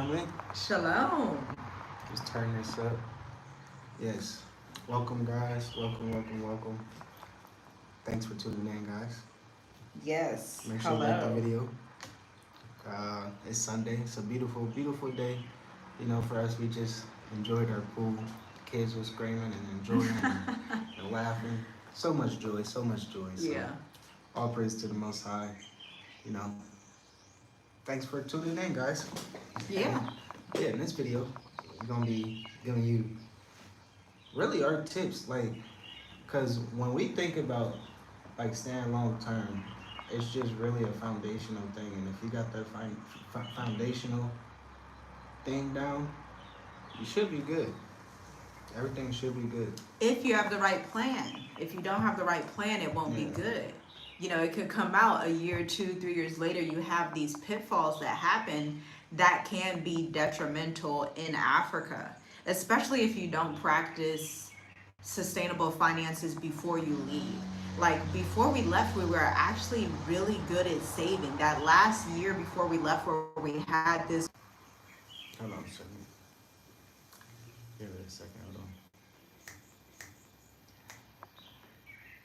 family. Shalom. Just turn this up. Yes. Welcome, guys. Welcome. Thanks for tuning in, guys. Yes. Make sure you like the Hello. video. It's Sunday. It's a beautiful day. For us, we just enjoyed our pool. The kids were screaming and enjoying and laughing. So much joy. So, Yeah. all praise to the Most High. You know, thanks for tuning in, guys. Yeah. In this video, we're gonna be giving you really our tips, because when we think about staying long term, it's just really a foundational thing, and if you got that foundational thing down, you should be good. Everything should be good. If you have the right plan. If you don't have the right plan, it won't be good. It could come out a year, 2, 3 years later, you have these pitfalls that happen that can be detrimental in Africa, especially if you don't practice sustainable finances before you leave. Like before we left, we were actually really good at saving. That last year before we left, where we had this. Hold on a second. Give it a second. Hold on.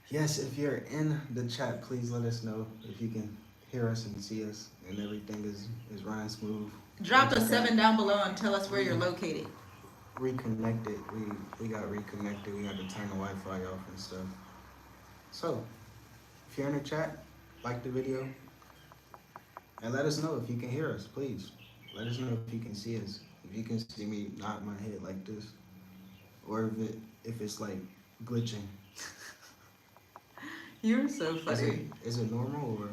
Yes, if you're in the chat, please let us know if you can hear us and see us, and everything is running smooth. Drop a 7 down below and tell us where you're located. Reconnected. We got reconnected. We had to turn the Wi-Fi off and stuff. So, if you're in the chat, like the video, and let us know if you can hear us, please. Let us know if you can see us. If you can see me nod my head like this, or if it's like glitching. You're so funny. Is it normal or?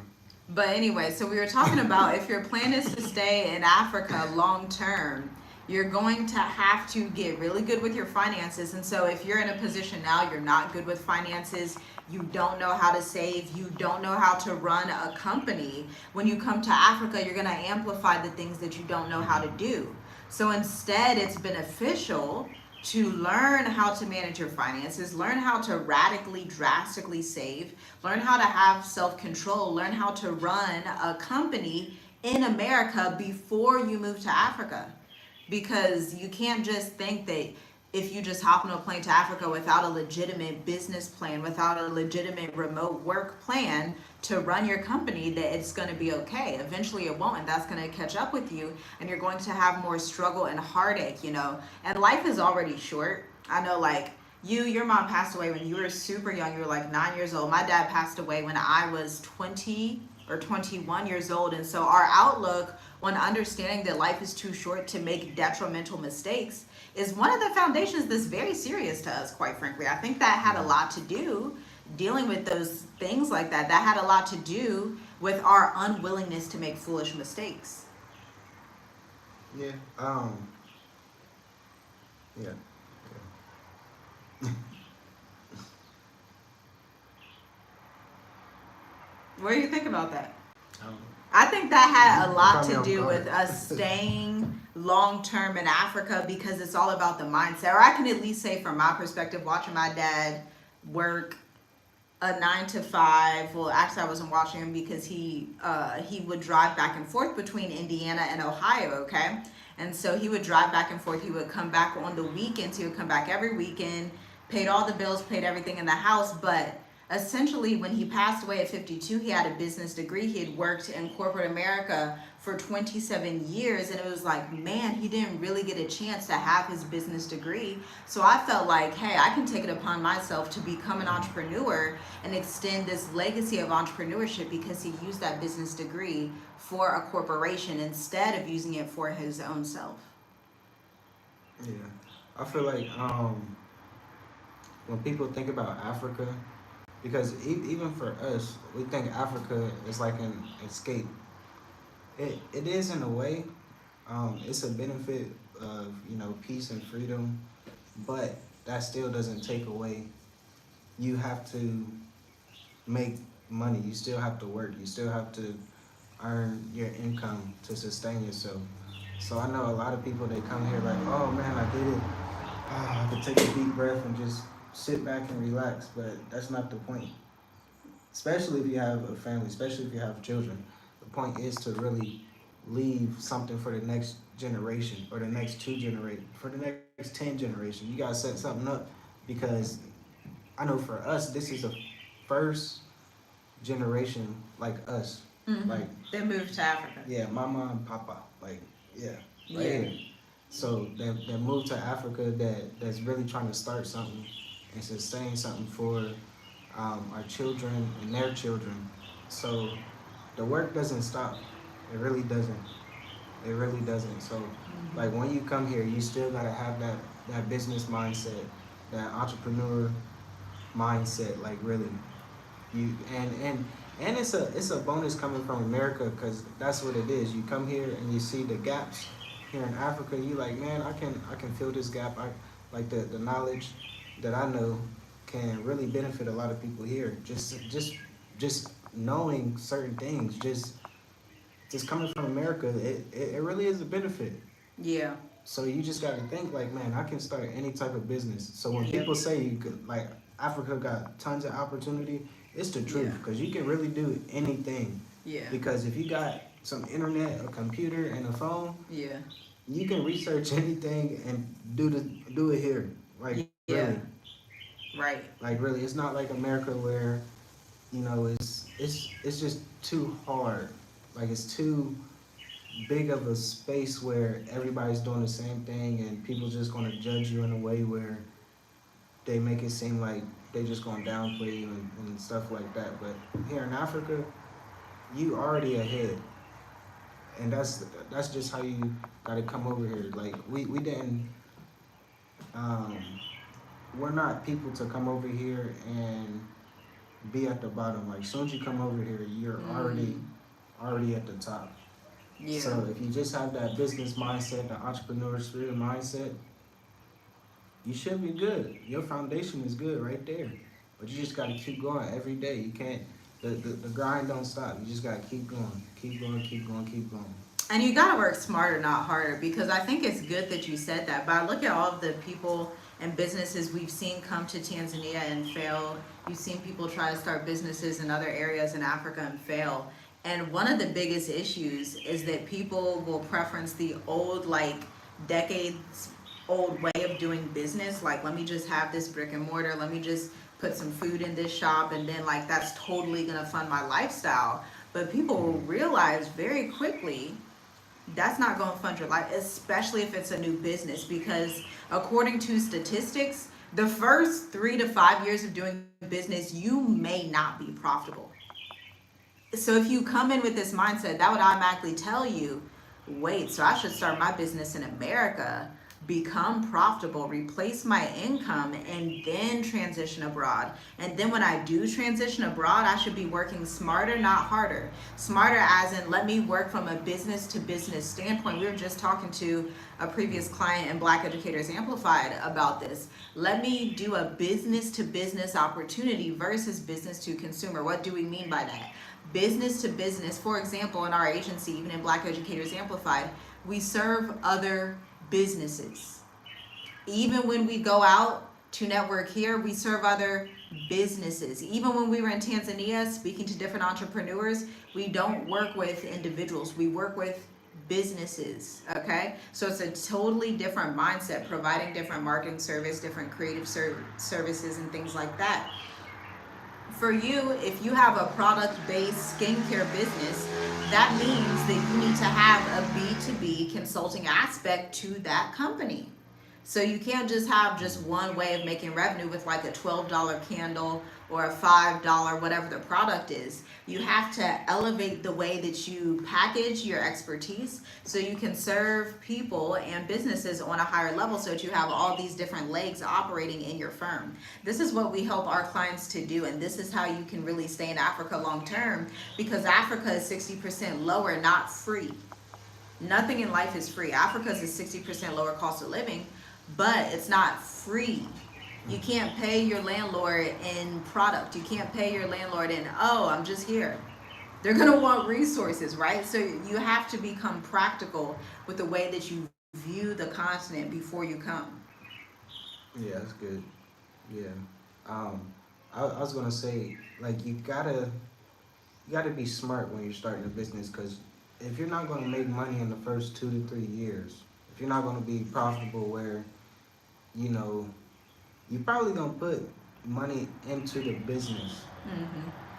But anyway, so we were talking about if your plan is to stay in Africa long term, you're going to have to get really good with your finances. And so if you're in a position now, you're not good with finances, you don't know how to save, you don't know how to run a company, when you come to Africa, you're going to amplify the things that you don't know how to do. So instead, it's beneficial to learn how to manage your finances, learn how to radically, drastically save, learn how to have self-control, learn how to run a company in America before you move to Africa. Because you can't just think that if you just hop on a plane to Africa without a legitimate business plan, without a legitimate remote work plan to run your company, that it's going to be okay. Eventually it won't, and that's going to catch up with you, and you're going to have more struggle and heartache, And life is already short. I know, your mom passed away when you were super young. You were like 9 years old. My dad passed away when I was 20 or 21 years old. And so our outlook on understanding that life is too short to make detrimental mistakes is one of the foundations that's very serious to us, quite frankly. I think that had a lot to do, dealing with those things like that, that had a lot to do with our unwillingness to make foolish mistakes. Yeah. Yeah. What do you think about that? I think that had a lot to do with us staying long term in Africa, because it's all about the mindset. Or I can at least say from my perspective, watching my dad work a 9 to 5. Well, actually, I wasn't watching him because he would drive back and forth between Indiana and Ohio. Okay, and so he would drive back and forth. He would come back on the weekends. He would come back every weekend, paid all the bills, paid everything in the house, but essentially, when he passed away at 52, he had a business degree. He had worked in corporate America for 27 years, and it was like, man, he didn't really get a chance to have his business degree. So I felt like, hey, I can take it upon myself to become an entrepreneur and extend this legacy of entrepreneurship, because he used that business degree for a corporation instead of using it for his own self. Yeah, I feel like when people think about Africa, because even for us, we think Africa is like an escape. It is in a way. It's a benefit of peace and freedom, but that still doesn't take away. You have to make money. You still have to work. You still have to earn your income to sustain yourself. So I know a lot of people, they come here like, oh man, I did it. I could take a deep breath and just sit back and relax, but that's not the point. Especially if you have a family, especially if you have children. The point is to really leave something for the next generation or the next for the next 10 generations. You gotta set something up because I know for us this is the first generation like us. Mm-hmm. Like They moved to Africa. yeah, mama and papa. Like yeah, right Yeah. here. So that moved to Africa that's really trying to start something and sustain something for our children and their children. So the work doesn't stop. It really doesn't. It really doesn't. So like when you come here, you still gotta have that business mindset, that entrepreneur mindset. Like really, you and it's a bonus coming from America because that's what it is. You come here and you see the gaps here in Africa. You like, man, I can fill this gap. I like the knowledge that I know can really benefit a lot of people here. Just knowing certain things. Just coming from America, it really is a benefit. Yeah. So you just got to think like, man, I can start any type of business. So when Yep. people say you could, like, Africa got tons of opportunity, it's the truth Yeah. because you can really do anything. Yeah. Because if you got some internet, a computer, and a phone, Yeah. you can research anything and do it here. Like Yeah. really, Right. like really, it's not like America where it's just too hard. Like it's too big of a space where everybody's doing the same thing and people just gonna judge you in a way where they make it seem like they just gonna downplay you and stuff like that. But here in Africa, you already ahead, and that's just how you gotta come over here. Like we didn't um, we're not people to come over here and be at the bottom. Like as soon as you come over here, you're already at the top. Yeah. So if you just have that business mindset, the entrepreneur spirit mindset, you should be good. Your foundation is good right there. But you just gotta keep going every day. You can't the grind don't stop. You just gotta keep going. Keep going, keep going, keep going. And you gotta work smarter, not harder, because I think it's good that you said that. But I look at all of the people and businesses we've seen come to Tanzania and fail. You've seen people try to start businesses in other areas in Africa and fail. And one of the biggest issues is that people will preference the old, like decades old way of doing business. Like, let me just have this brick and mortar, let me just put some food in this shop, and then, like, that's totally gonna fund my lifestyle. But people will realize very quickly that's not going to fund your life, especially if it's a new business, because according to statistics, the first 3 to 5 years of doing business, you may not be profitable. So if you come in with this mindset, that would automatically tell you, wait, so I should start my business in America, become profitable, replace my income, and then transition abroad. And then when I do transition abroad, I should be working smarter, not harder. Smarter as in, let me work from a business to business standpoint. We were just talking to a previous client in Black Educators Amplified about this. Let me do a business to business opportunity versus business to consumer. What do we mean by that? Business to business, for example, in our agency, even in Black Educators Amplified, we serve other businesses. Even when we go out to network here, we serve other businesses. Even when we were in Tanzania speaking to different entrepreneurs, we don't work with individuals, we work with businesses. Okay, so it's a totally different mindset, providing different marketing service, different creative services and things like that. For you, if you have a product-based skincare business, that means that you need to have a B2B consulting aspect to that company. So you can't just have just one way of making revenue with like a $12 candle or a $5, whatever the product is. You have to elevate the way that you package your expertise so you can serve people and businesses on a higher level, so that you have all these different legs operating in your firm. This is what we help our clients to do, and this is how you can really stay in Africa long term, because Africa is 60% lower, not free. Nothing in life is free. Africa's is 60% lower cost of living, but it's not free. You can't pay your landlord in product. You can't pay your landlord in, oh, I'm just here. They're going to want resources, right? So you have to become practical with the way that you view the continent before you come. Yeah, that's good. Yeah. Um, I was gonna say like you gotta be smart when you're starting a business because if you're not going to make money in the first 2 to 3 years, if you're not going to be profitable, where you know you're probably going to put money into the business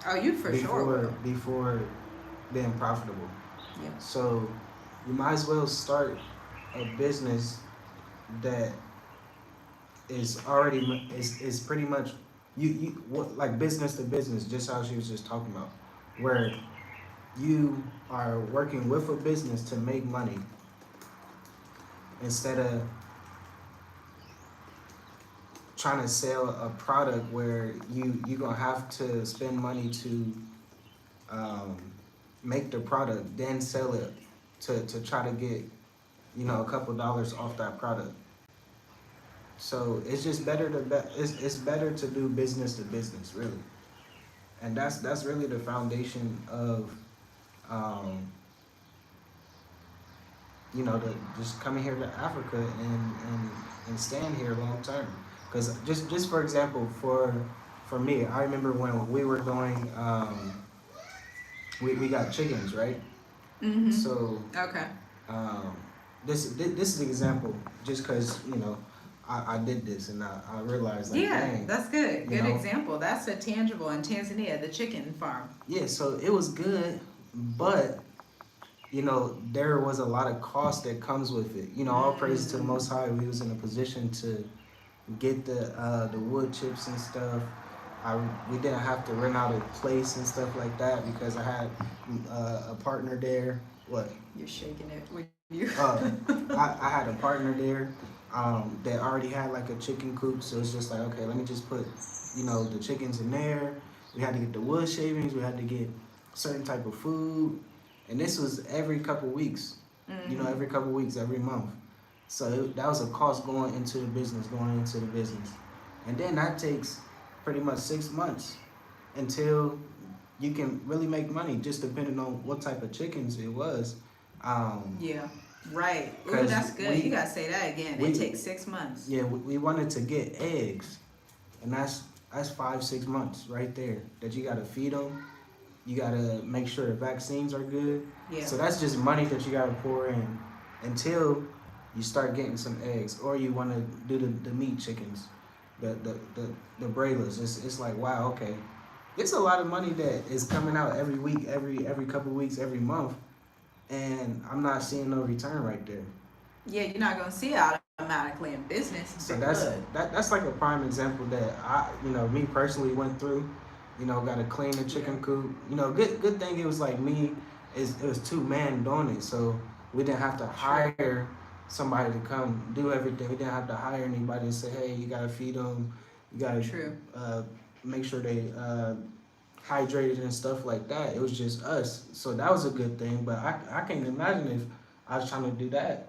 Oh, you for sure will. before being profitable. Yeah. So you might as well start a business that is already is pretty much you what, like business to business, just how she was just talking about, where you are working with a business to make money instead of trying to sell a product where you're gonna have to spend money to um, make the product, then sell it to try to get a couple dollars off that product. So it's just better to it's better to do business to business, really, and that's really the foundation of um, to just coming here to Africa and staying here long term. Because just for example, for me, I remember when we were doing we got chickens, right? Mm-hmm. So Okay. um, this is an example, just because I did this and I realized, like, Yeah, dang, that's good. you Good know, example. That's a tangible in Tanzania, the chicken farm. yeah. So it was good, but there was a lot of cost that comes with it. All praise to the Mm. Most High. We was in a position to get the wood chips and stuff. We didn't have to rent out a place and stuff like that because I had a partner there. What? You're shaking it when you. I had a partner there that already had like a chicken coop, so it's just like, okay, let me just put the chickens in there. We had to get the wood shavings. We had to get certain type of food, and this was every couple weeks. Every couple weeks, every month. So that was a cost going into the business, and then that takes pretty much 6 months until you can really make money, just depending on what type of chickens it was. Yeah. Right. Ooh, Cause that's good. You gotta say that again. It takes 6 months. yeah, we wanted to get eggs, and that's 5 6 months right there that you gotta feed them. You gotta make sure the vaccines are good. Yeah. So that's just money that you gotta pour in until you start getting some eggs, or you want to do the meat chickens, the broilers. It's like, wow, okay, it's a lot of money that is coming out every week, every couple weeks, every month, and I'm not seeing no return right there. Yeah, you're not gonna see it automatically in business. So But that's good. that's like a prime example that me personally went through. Got to clean the Yeah. chicken coop. Good thing it was like me. It was two men doing it, so we didn't have to True. hire somebody to come do everything. We didn't have to hire anybody and say, hey, you gotta feed them, you gotta True. make sure they hydrated and stuff like that. It was just us, so that was a good thing. But I can't imagine if I was trying to do that,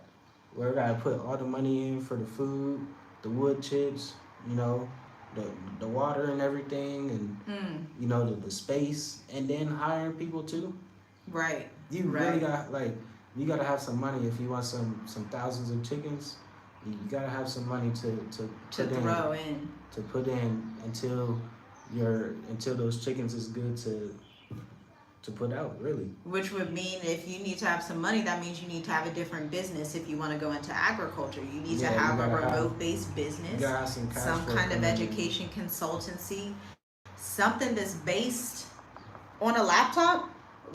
where I gotta put all the money in for the food, the wood chips, you know, the the water and everything, and Mm. the space, and then hiring people too. Right. You really Right. got like you gotta have some money if you want some thousands of chickens. You gotta have some money to To put in throw in. until those chickens is good to put out, really. Which would mean if you need to have some money, that means you need to have a different business if you want to go into agriculture. You need to Yeah, have a remote based you business, gotta have some cash some flow kind of coming in. education consultancy, something that's based on a laptop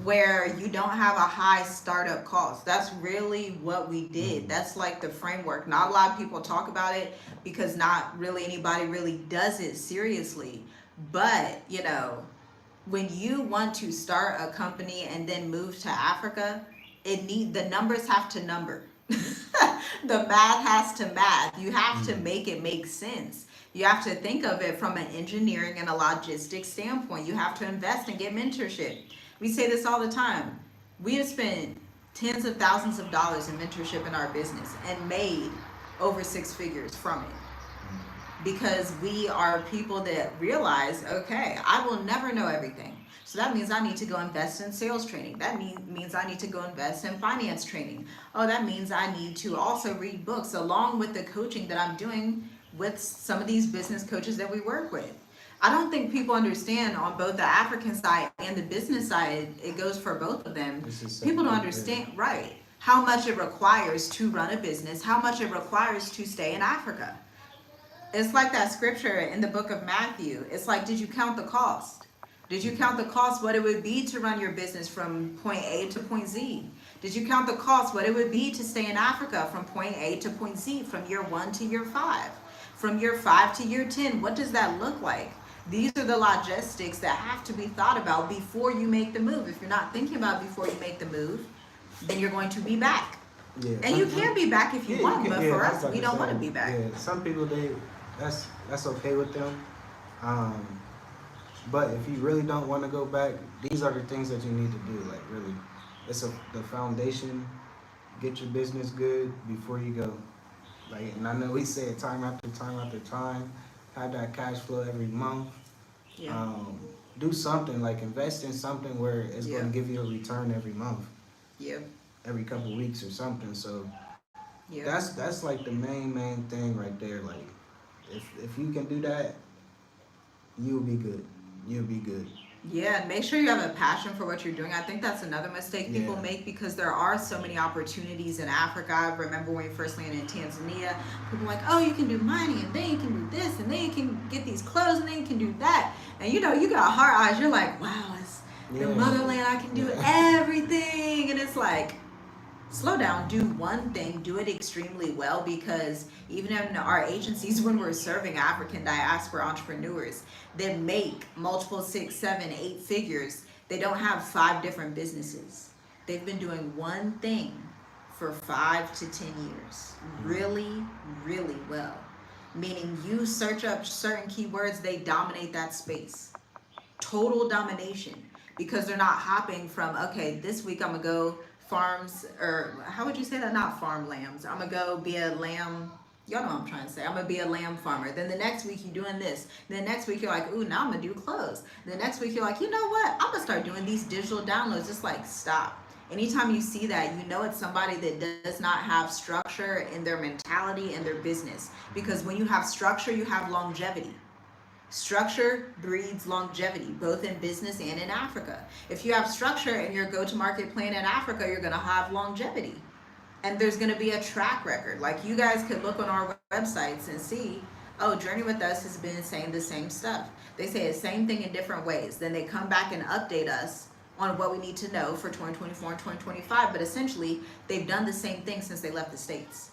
where you don't have a high startup cost. That's really what we did. That's like the framework. Not a lot of people talk about it because not really anybody really does it seriously. But, when you want to start a company and then move to Africa, the numbers have to number. The math has to math. You have to make it make sense. You have to think of it from an engineering and a logistics standpoint. You have to invest and get mentorship. We say this all the time. We have spent tens of thousands of dollars in mentorship in our business and made over 6 figures from it because we are people that realize, okay, I will never know everything. So that means I need to go invest in sales training. That means I need to go invest in finance training. Oh, that means I need to also read books along with the coaching that I'm doing with some of these business coaches that we work with. I don't think people understand on both the African side and the business side, it goes for both of them. This is People don't separate. understand, right, how much it requires to run a business, how much it requires to stay in Africa. It's like that scripture in the book of Matthew. It's like, did you count the cost? Did you count the cost, what it would be to run your business from point A to point Z? Did you count the cost, what it would be to stay in Africa from point A to point Z, from year 1 to year 5? From year 5 to year 10, what does that look like? These are the logistics that have to be thought about before you make the move. If you're not thinking about it before you make the move, then you're going to be back. Yeah. And you can be back if you Yeah, want, you can, but yeah, for I was us, about we to don't say, want to be back. Yeah, some people that's okay with them. Um, but if you really don't want to go back, these are the things that you need to do. Like really, the foundation. Get your business good before you go. Like, and I know we say it time after time after time. Have that cash flow every month. Yeah. Do something like invest in something where it's Yeah. going to give you a return every month, Yeah. every couple of weeks or something. So Yeah. that's like the main thing right there. Like, if you can do that, you'll be good. You'll be good. Yeah, and make sure you have a passion for what you're doing. I think that's another mistake people Yeah. make because there are so many opportunities in Africa. I remember when we first landed in Tanzania, people were like, oh, you can do mining, and then you can do this, and then you can get these clothes, and then you can do that. And you know, you got heart eyes. You're like, wow, it's the Yeah. motherland. I can do everything. And it's like, slow down, do one thing, do it extremely well, because even in our agencies, when we're serving African diaspora entrepreneurs that make multiple 6, 7, 8 figures, they don't have 5 different businesses. They've been doing one thing for 5 to 10 years really, really well, meaning you search up certain keywords, they dominate that space. Total domination, because they're not hopping from, okay, this week I'm gonna go farms, or how would you say that, not farm lambs, I'm gonna go be a lamb, y'all know what I'm trying to say, I'm gonna be a lamb farmer. Then the next week you're doing this, then next week you're like, ooh, now I'm gonna do clothes. The next week you're like, you know what, I'm gonna start doing these digital downloads. Just like, stop. Anytime you see that, you know it's somebody that does not have structure in their mentality and their business, because when you have structure, you have longevity. Structure breeds longevity, both in business and in Africa. If you have structure in your go-to-market plan in Africa, you're going to have longevity. And there's going to be a track record. Like, you guys could look on our websites and see, oh, Journey with Us has been saying the same stuff. They say the same thing in different ways. Then they come back and update us on what we need to know for 2024 and 2025. But essentially, they've done the same thing since they left the States.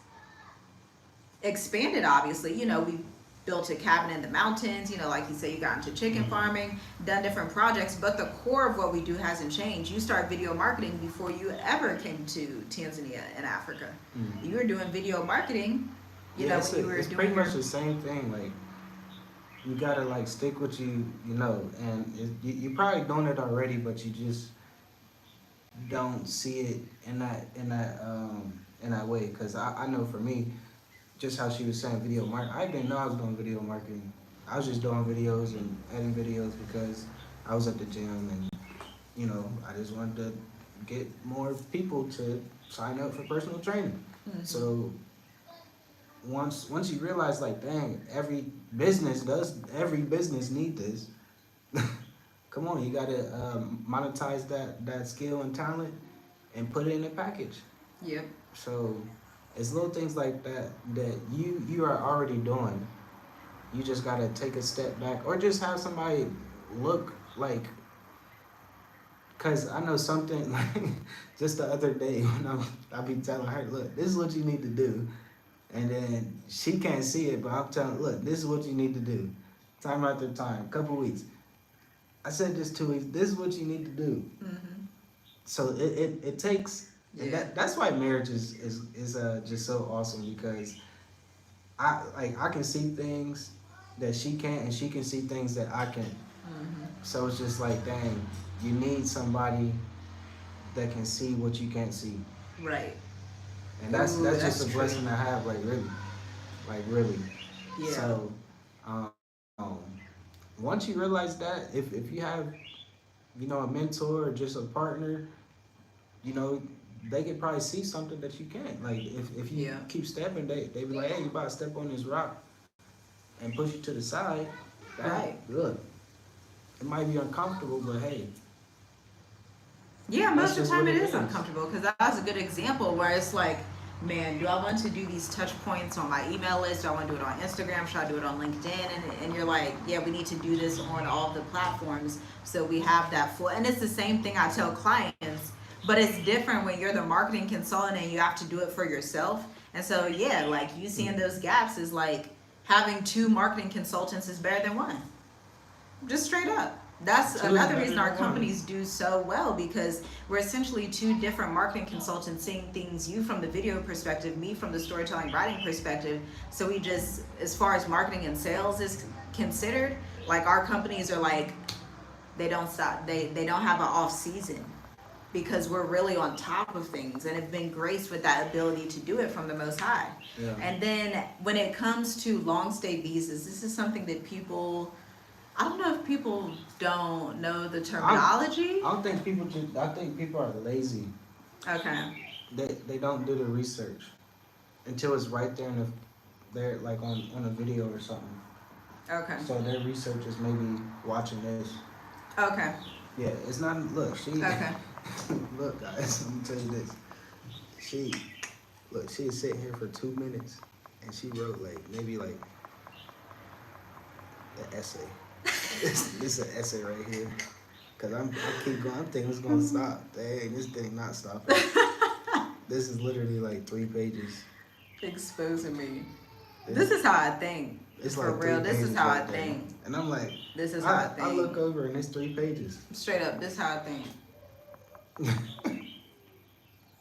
Expanded, obviously. You know, we built a cabin in the mountains, you know, like you say, you got into chicken farming, done different projects, but the core of what we do hasn't changed. You start video marketing before you ever came to Tanzania and Africa. Mm-hmm. You were doing video marketing, you know, when you were it's doing pretty much the same thing. Like, you gotta like stick with you know, and you're probably doing it already, but you just don't see it in that way. Because I know for me, just how she was saying video marketing, I didn't know I was doing video marketing. I was just doing videos and editing videos because I was at the gym, and you know, I just wanted to get more people to sign up for personal training. Mm-hmm. So once you realize, like, dang, every business need this. Come on, you gotta monetize that skill and talent and put it in a package. Yep. So it's little things like that you are already doing. You just gotta take a step back, or just have somebody look, like, cause I know something, like, just the other day when I be telling her, look, this is what you need to do, and then she can't see it, but I'm telling her, look, this is what you need to do, time after time, couple weeks. I said this 2 weeks. This is what you need to do. Mm-hmm. So it takes. Yeah. And that's why marriage is just so awesome, because I can see things that she can't, and she can see things that I can't. Mm-hmm. So it's just like, dang, you need somebody that can see what you can't see. Right. And that's just a blessing to have, like really. Yeah. So, once you realize that, if you have, you know, a mentor or just a partner, you know, they could probably see something that you can't. Like, if you keep stepping, they be like, hey, you about to step on this rock and push you to the side. Right. Look, it might be uncomfortable, but hey, Yeah, that's most of the just time what it it is is. uncomfortable because that was a good example where it's like, man, do I want to do these touch points on my email list? Do I want to do it on Instagram? Should I do it on LinkedIn? And you're like, yeah, we need to do this on all of the platforms so we have that full. And it's the same thing I tell clients, but it's different when you're the marketing consultant and you have to do it for yourself. And so, yeah, like you seeing those gaps is like having two marketing consultants is better than one. Just straight up. That's Two is another better reason than our one. companies do so well because we're essentially two different marketing consultants seeing things, you from the video perspective, me from the storytelling writing perspective. So we just, as far as marketing and sales is considered, like our companies are like, they don't stop. They don't have an off season because we're really on top of things and have been graced with that ability to do it from the Most High. Yeah. And then when it comes to long stay visas, this is something that people, I don't know if people don't know the terminology. I don't think people just. I think people are lazy. Okay. They don't do the research until it's right there in the, they're like on a video or something. Okay. So their research is maybe watching this. Okay. Yeah, it's not. Look, she. Okay. Look, guys, I'm gonna tell you this. She, look, she is sitting here for 2 minutes, and she wrote like maybe like an essay. This is an essay right here. Cause I keep going. I'm thinking it's gonna stop. Dang, this thing not stopping. This is literally like 3 pages. Exposing me. This is how I think. It's For like real, 3 this is pages how I right there. think. And I'm like, This is how I I look think. over and it's 3 pages. Straight up, this is how I think.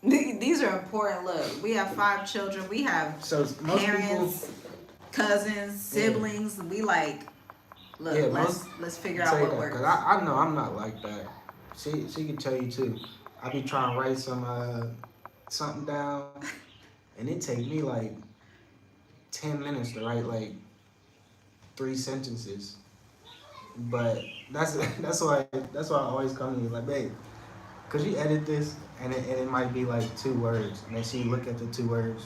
These are important. Look, we have 5 children. We have So most parents, people, cousins, siblings. We like, look, Yeah, let's figure out tell you what that, works. cause I know I'm not like that. She can tell you too. I be trying to write something down, and it take me like 10 minutes to write like 3 sentences. But that's why I always come to you like, babe, could you edit this? And it might be like 2 words, and then she look at the 2 words,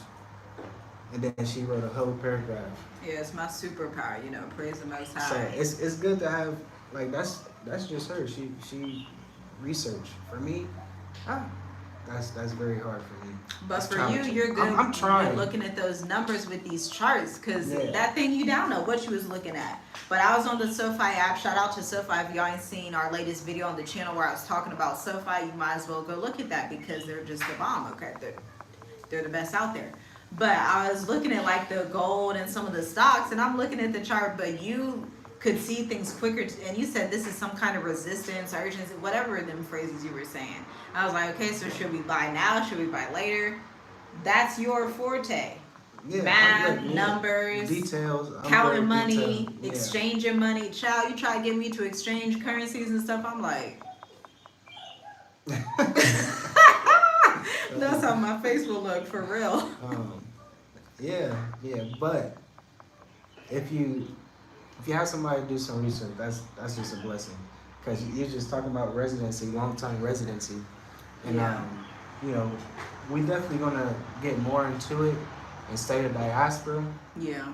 and then she wrote a whole paragraph. Yeah, it's my superpower, you know, praise the Most So High. it's good to have like that's just her. She research. For me, that's very hard for me. But It's for you, challenging. you're good. I'm trying. You're looking at those numbers with these charts because Yeah. that thing you don't know what you was looking at. But I was on the SoFi app. Shout out to SoFi. If y'all ain't seen our latest video on the channel where I was talking about SoFi, you might as well go look at that because they're just the bomb. Okay, they're the best out there. But I was looking at like the gold and some of the stocks, and I'm looking at the chart. But you could see things quicker, and you said this is some kind of resistance, urgency, whatever them phrases you were saying. I was like, okay, so should we buy now? Should we buy later? That's your forte. Yeah, Math, numbers, details, I'm counting very money, detailed. Yeah. exchanging money. Child, you try to get me to exchange currencies and stuff. I'm like, that's how my face will look for real. Yeah, but if you have somebody do some research, that's just a blessing, because you're just talking about residency, long-term residency, and Yeah. you know, we definitely gonna get more into it in state of diaspora, Yeah.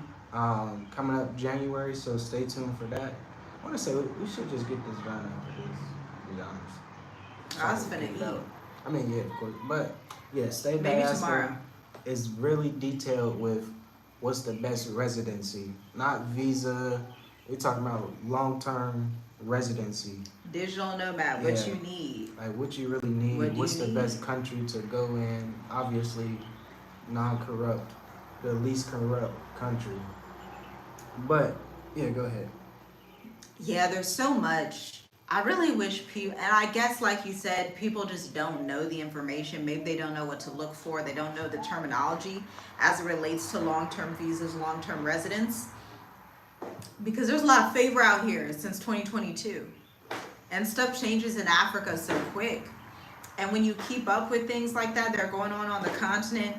coming up January, so stay tuned for that. I want to say we should just get this done after this, to be honest. I was So, finna eat. I mean, yeah, of course, but yeah, state of Maybe diaspora tomorrow. is really detailed with what's the best residency, not visa. We're talking about long-term residency, Digital nomad, what Yeah. you need. like what you really need. What do What's you the need? best country to go in? Obviously, non-corrupt, the least corrupt country. But yeah, go ahead. Yeah, there's so much. I really wish people, and I guess like you said, people just don't know the information. Maybe they don't know what to look for. They don't know the terminology as it relates to long-term visas, long-term residence. Because there's a lot of favor out here since 2022. And stuff changes in Africa so quick. And when you keep up with things like that that are going on the continent,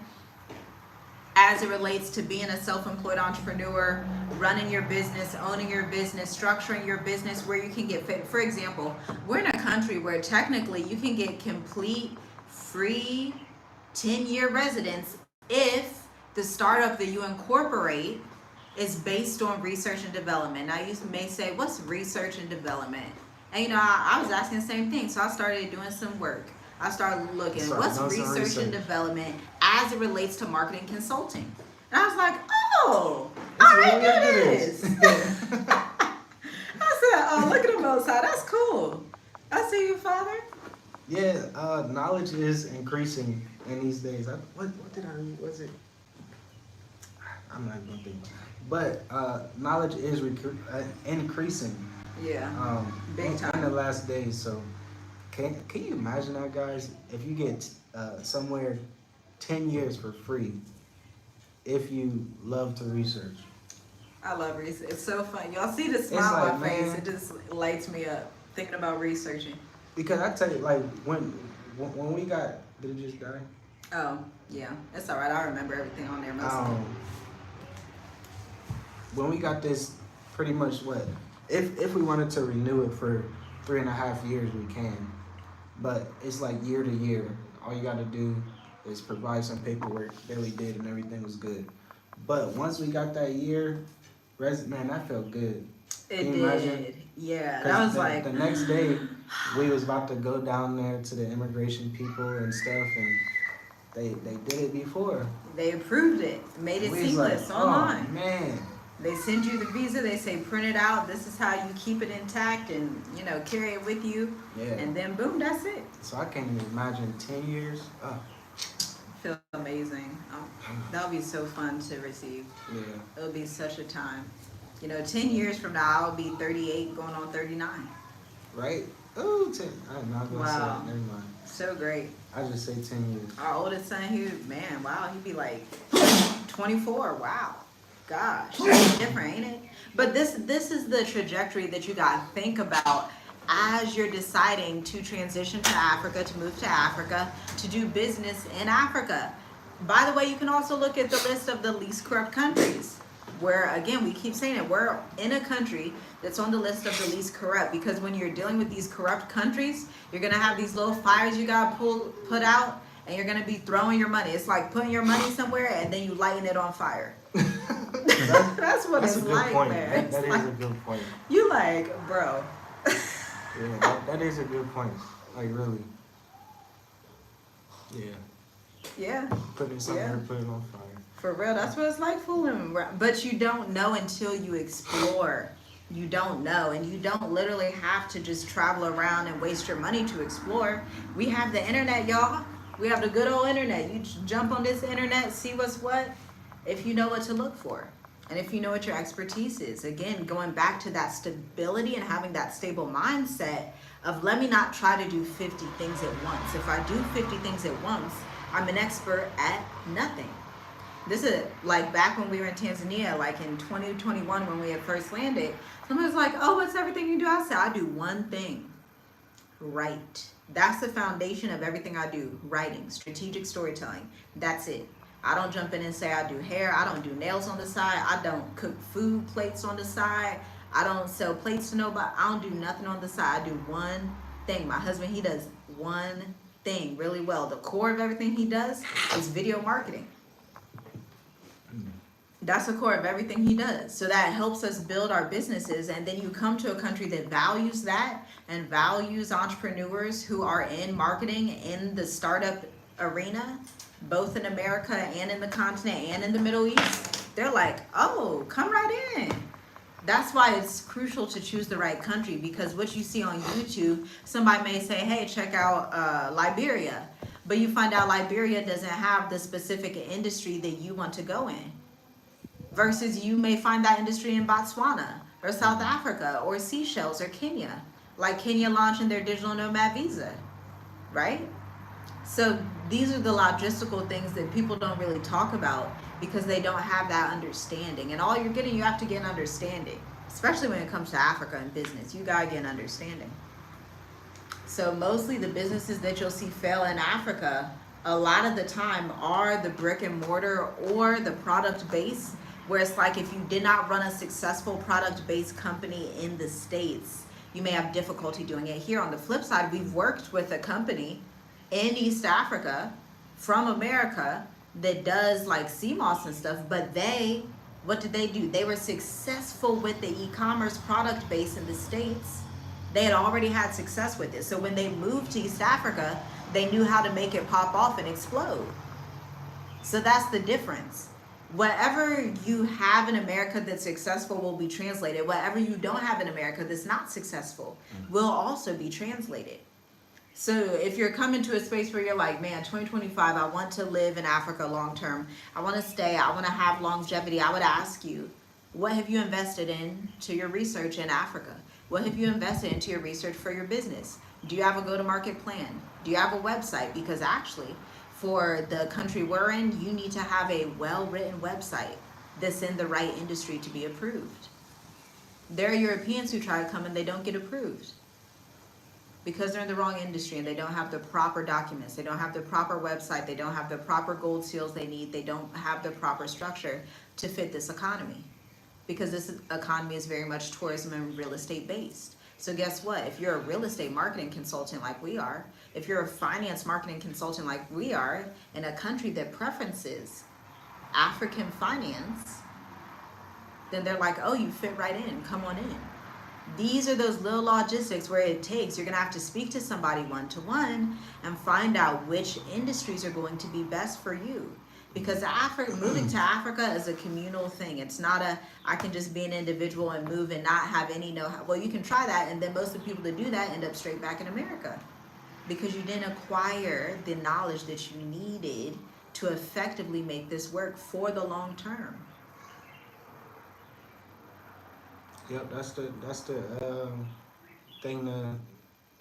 as it relates to being a self-employed entrepreneur, running your business, owning your business, structuring your business where you can get fit. For example, we're in a country where technically you can get complete free 10-year residence if the startup that you incorporate is based on research and development. Now, you may say, what's research and development? And I was asking the same thing, so I started doing some work. I started looking, what's research and development as it relates to marketing consulting? And I was like, oh, I do this. I said, oh, look at the Most High. That's cool. I see you, Father. Yeah, knowledge is increasing in these days. What did I read? Was it? I'm not gonna think. But knowledge is increasing. Yeah. Big time. In the last days. So can you imagine that, guys? If you get somewhere 10 years for free, if you love to research. I love research. It's so fun. Y'all see the smile on my face. It just lights me up thinking about researching. Because I tell you, like, when we got, did it just die? Oh, yeah. It's all right. I remember everything on there mostly. When we got this, pretty much what? If we wanted to renew it for 3.5 years, we can. But it's like year to year. All you got to do is provide some paperwork that we did and everything was good. But once we got that year, man, that felt good. It did. Imagine? Yeah, that was like... The next day, we was about to go down there to the immigration people and stuff, and they did it before. They approved it, made it seamless online. Oh, man. They send you the visa, they say print it out, this is how you keep it intact and, carry it with you. Yeah. And then boom, that's it. So I can't even imagine 10 years. Oh. Feel amazing. That'll be so fun to receive. Yeah. It'll be such a time. 10 years from now, I'll be 38 going on 39. Right? Oh, 10. I'm not going to say that. Never mind. So great. I just say 10 years. Our oldest son, he'd be like 24. Wow. Gosh, that's different, ain't it? But this is the trajectory that you got to think about as you're deciding to transition to Africa, to move to Africa, to do business in Africa. By the way, you can also look at the list of the least corrupt countries, where, again, we keep saying it, we're in a country that's on the list of the least corrupt, because when you're dealing with these corrupt countries, you're going to have these little fires you got to put out, and you're going to be throwing your money. It's like putting your money somewhere, and then you lighten it on fire. That's what it's like, man. That is a good point. You like, bro. Yeah, that is a good point. Like, really. Yeah. Yeah. Putting something or putting it on fire. For real, that's what it's like fooling. But you don't know until you explore. You don't know, and you don't literally have to just travel around and waste your money to explore. We have the internet, y'all. We have the good old internet. You jump on this internet, see what's what, if you know what to look for. And if you know what your expertise is. Again, going back to that stability and having that stable mindset of, let me not try to do 50 things at once. If I do 50 things at once, I'm an expert at nothing. This is like back when we were in Tanzania, like in 2021 when we had first landed. Someone was like, oh, what's everything you do? I said, I do one thing. Write. That's the foundation of everything I do. Writing, strategic storytelling. That's it. I don't jump in and say I do hair. I don't do nails on the side. I don't cook food plates on the side. I don't sell plates to nobody. I don't do nothing on the side. I do one thing. My husband, he does one thing really well. The core of everything he does is video marketing. That's the core of everything he does. So that helps us build our businesses. And then you come to a country that values that and values entrepreneurs who are in marketing in the startup arena, both in America and in the continent and in the Middle East. They're like, oh, come right in. That's why it's crucial to choose the right country, because what you see on YouTube, somebody may say, hey, check out Liberia. But you find out Liberia doesn't have the specific industry that you want to go in. Versus you may find that industry in Botswana or South Africa or Seychelles or Kenya. Like Kenya launching their digital nomad visa, right? So these are the logistical things that people don't really talk about because they don't have that understanding. And all you're getting, you have to get an understanding, especially when it comes to Africa and business. You gotta get an understanding. So mostly the businesses that you'll see fail in Africa, a lot of the time are the brick and mortar or the product base, where it's like if you did not run a successful product-based company in the States, you may have difficulty doing it here. On the flip side, we've worked with a company in East Africa from America that does like CMOS and stuff, but they What did they do? They were successful with the e-commerce product base in the States. They had already had success with it. So when they moved to East Africa, they knew how to make it pop off and explode. So that's the difference. Whatever you have in America that's successful will be translated. Whatever you don't have in America that's not successful will also be translated. So if you're coming to a space where you're like, man, 2025, I want to live in Africa long term. I want to stay. I want to have longevity. I would ask you, what have you invested in to your research in Africa? What have you invested into your research for your business? Do you have a go-to-market plan? Do you have a website? Because actually, for the country we're in, you need to have a well-written website that's in the right industry to be approved. There are Europeans who try to come and they don't get approved because they're in the wrong industry and they don't have the proper documents. They don't have the proper website. They don't have the proper gold seals they need. They don't have the proper structure to fit this economy, because this economy is very much tourism and real estate based. So guess what? If you're a real estate marketing consultant like we are, if you're a finance marketing consultant like we are, in a country that preferences African finance, then they're like, oh, you fit right in, come on in. These are those little logistics where it takes, you're gonna have to speak to somebody one-to-one and find out which industries are going to be best for you. Because moving to Africa is a communal thing. It's not I can just be an individual and move and not have any know-how. Well, you can try that, and then most of the people that do that end up straight back in America because you didn't acquire the knowledge that you needed to effectively make this work for the long term. Yep, that's the thing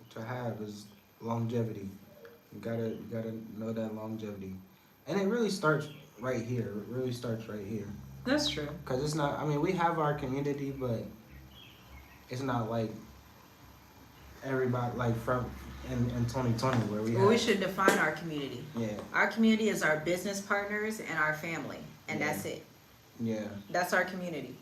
to have is longevity. You gotta know that longevity. And it really starts right here. It really starts right here. That's true. Because it's not, I mean, we have our community, but it's not like everybody, like from in 2020 where we should define our community. Yeah. Our community is our business partners and our family. And that's it. Yeah. That's our community.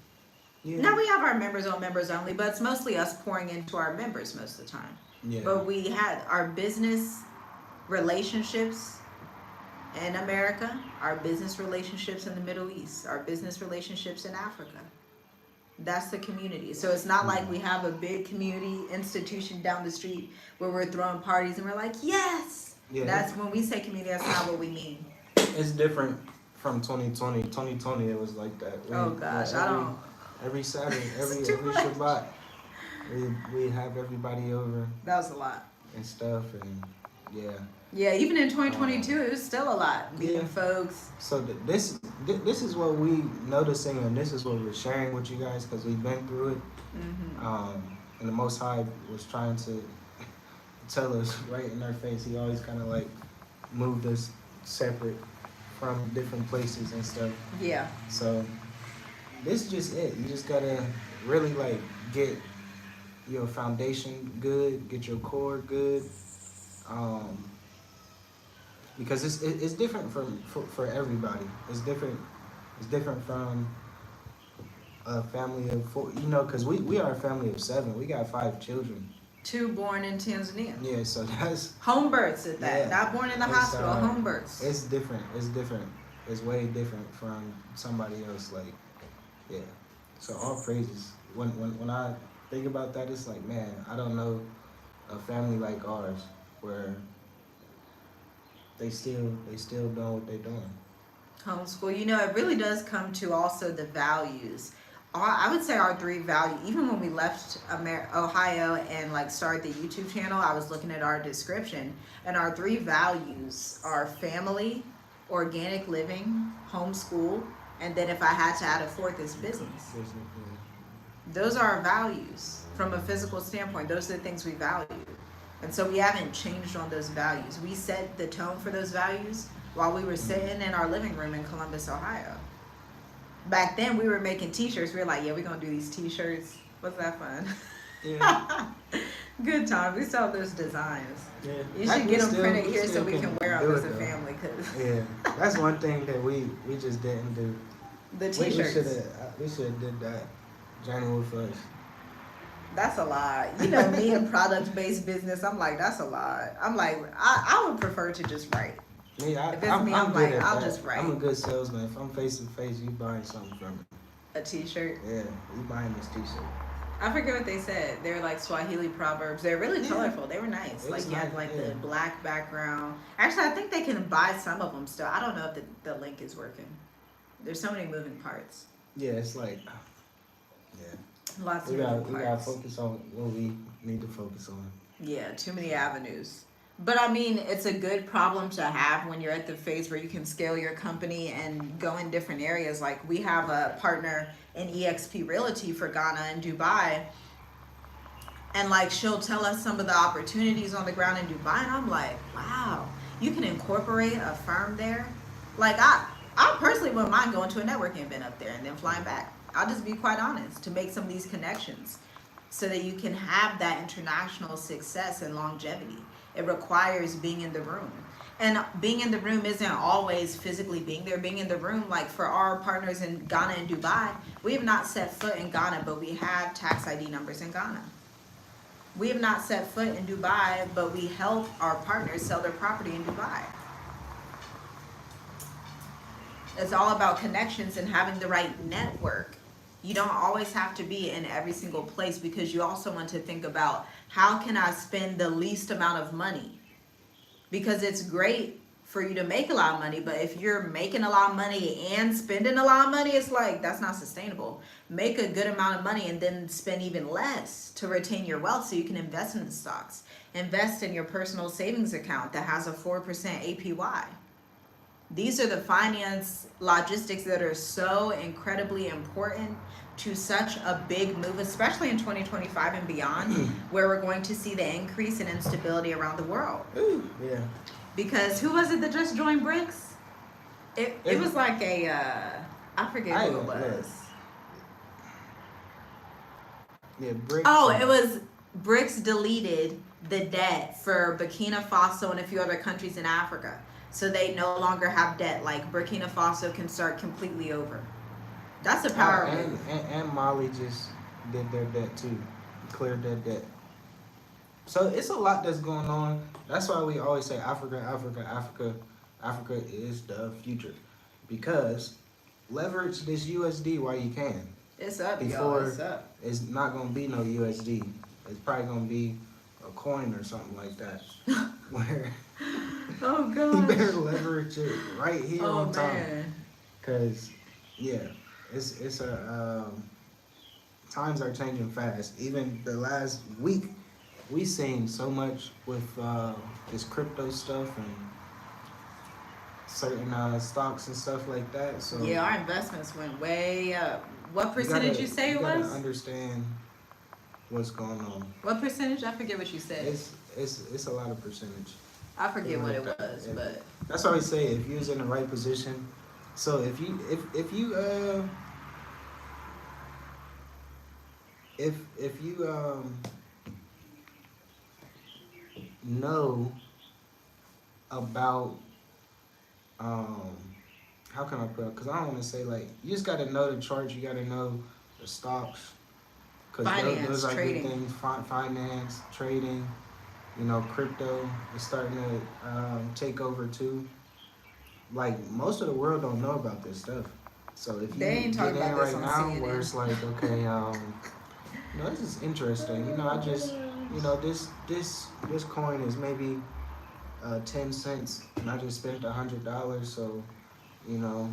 Yeah. Now we have our members on members only, but it's mostly us pouring into our members most of the time. Yeah. But we had our business relationships in America, our business relationships in the Middle East, our business relationships in Africa. That's the community. So it's not like we have a big community institution down the street where we're throwing parties and we're like, yes. Yeah. That's when we say community, that's not what we mean. It's different from 2020. 2020, it was like that. Oh gosh, every Saturday, every Shabbat, we have everybody over. That was a lot. And stuff, and yeah. Yeah, even in 2022, it was still a lot. Meeting folks. So this is what we noticing, and this is what we're sharing with you guys because we've been through it. Mm-hmm. And the Most High was trying to tell us right in our face. He always kind of like moved us separate from different places and stuff. Yeah. So this is just it. You just gotta really like get your foundation good, get your core good. Because it's different for everybody. It's different from a family of 4. You know, because we are a family of 7. We got 5 children. 2 born in Tanzania. Yeah, so that's home births at that. Yeah, not born in the hospital. Home births. It's different. It's way different from somebody else. Like, yeah. So all praises. When I think about that, it's like, man, I don't know a family like ours where they still doing what they're doing. Homeschool. You know, it really does come to also the values. I would say our 3 values, even when we left Ohio and like started the YouTube channel, I was looking at our description, and our 3 values are family, organic living, homeschool, and then if I had to add a 4th is business. Those are our values from a physical standpoint. Those are the things we value. And so we haven't changed on those values. We set the tone for those values while we were sitting in our living room in Columbus, Ohio. Back then we were making t-shirts. We were like, yeah, we're going to do these t-shirts. Wasn't that fun? Yeah. Good time. We saw those designs. Yeah. You should get them printed here so we can wear them as a family. Yeah, that's one thing that we just didn't do. The t-shirts. We should have did that. Journey with us. That's a lot. You know, me in product-based business, I'm like, that's a lot. I'm like, I would prefer to just write. Yeah, if it's me, I'm like, I'll just write. I'm a good salesman. If I'm face to face, you buying something from me. A T-shirt. Yeah, we buying this T-shirt. I forget what they said. They were like Swahili proverbs. They're really colorful. They were nice. It Like was you nice, had like yeah. the black background. Actually, I think they can buy some of them still. I don't know if the link is working. There's so many moving parts. Yeah, it's like, yeah. Lots We of moving gotta parts. focus on what we need to focus on. Yeah, too many avenues. But I mean, it's a good problem to have when you're at the phase where you can scale your company and go in different areas. Like we have a partner in EXP Realty for Ghana and Dubai, and like she'll tell us some of the opportunities on the ground in Dubai, and I'm like, wow, you can incorporate a firm there. Like I personally wouldn't mind going to a networking event up there and then flying back. I'll just be quite honest to make some of these connections so that you can have that international success and longevity. It requires being in the room. And being in the room isn't always physically being there. Being in the room, like for our partners in Ghana and Dubai, we have not set foot in Ghana, but we have tax ID numbers in Ghana. We have not set foot in Dubai, but we help our partners sell their property in Dubai. It's all about connections and having the right network. You don't always have to be in every single place because you also want to think about how can I spend the least amount of money? Because it's great for you to make a lot of money, but if you're making a lot of money and spending a lot of money, it's like that's not sustainable. Make a good amount of money and then spend even less to retain your wealth so you can invest in the stocks. Invest in your personal savings account that has a 4% APY. These are the finance logistics that are so incredibly important to such a big move, especially in 2025 and beyond, where we're going to see the increase in instability around the world. Ooh, yeah. Because who was it that just joined BRICS? It was like I forget who it was. Yeah, BRICS. Oh, it was BRICS deleted the debt for Burkina Faso and a few other countries in Africa. So they no longer have debt. Like Burkina Faso can start completely over. That's a power move. And Mali just did their debt too, cleared their debt. So it's a lot that's going on. That's why we always say Africa is the future, because leverage this USD while you can. It's up, Before y'all. It's up. It's not gonna be no USD. It's probably gonna be a coin or something like that. Where Oh you god. better leverage it right here Oh on top. man. Cause yeah, it's a times are changing fast. Even the last week, we seen so much with this crypto stuff and certain stocks and stuff like that. So Yeah, our investments went way up. What percentage you say it you gotta was? understand what's going on. What percentage? I forget what you said. It's a lot of percentage. I forget what it Like that. was, Yeah. but That's why we say if you're in the right position. So if you know about how can I put it? Because I don't want to say like you just got to know the charts. You got to know the stocks. Because those are trading. good things. Finance, trading. You know, crypto is starting to take over too. Like most of the world don't know about this stuff. So if you They ain't get talking in about right this on now, CNN. where it's like, okay, this is interesting. You know, I just, this coin is maybe 10 cents, and I just spent $100. So, you know,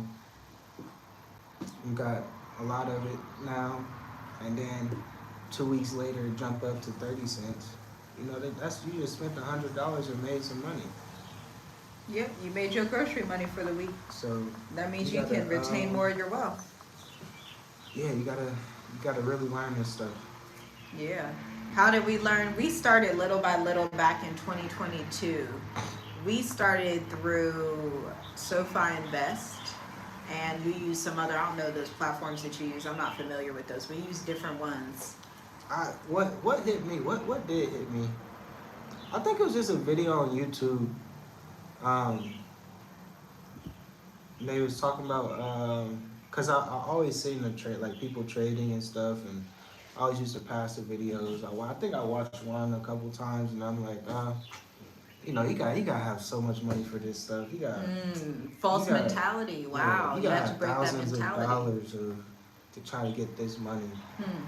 you got a lot of it now, and then 2 weeks later, it jump up to 30 cents. You know, that's you just spent $100 and made some money. yep, you made your grocery money for the week. So That means you you can gotta, retain more of your wealth. yeah, you gotta really learn this stuff. Yeah. How did we learn? We started little by little back in 2022. We started through SoFi Invest, and we use some other, I don't know those platforms that you use. I'm not familiar with those. We use different ones. What hit me? What did hit me? I think it was just a video on YouTube. They was talking about cause I always seen the trade, like people trading and stuff, and I always used to pass the videos. I think I watched one a couple times, and I'm like, you gotta have so much money for this stuff. False mentality. Wow. You You gotta have to have break that thousands of mentality. dollars to try to get this money. Hmm.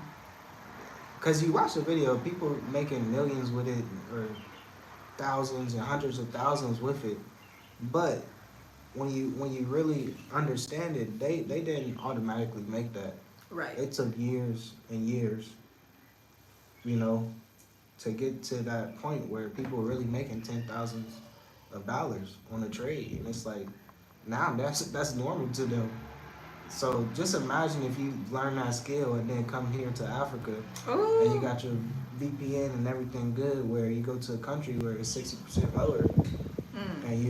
Cause you watch the video, people making millions with it, or thousands and hundreds of thousands with it. But when you really understand it, they didn't automatically make that. Right. It took years and years, you know, to get to that point where people were really making $10,000s on a trade, and it's like now that's normal to them. So just imagine if you learn that skill and then come here to Africa and you Ooh. got your VPN and everything good, where you go to a country where it's 60% lower, Mm. and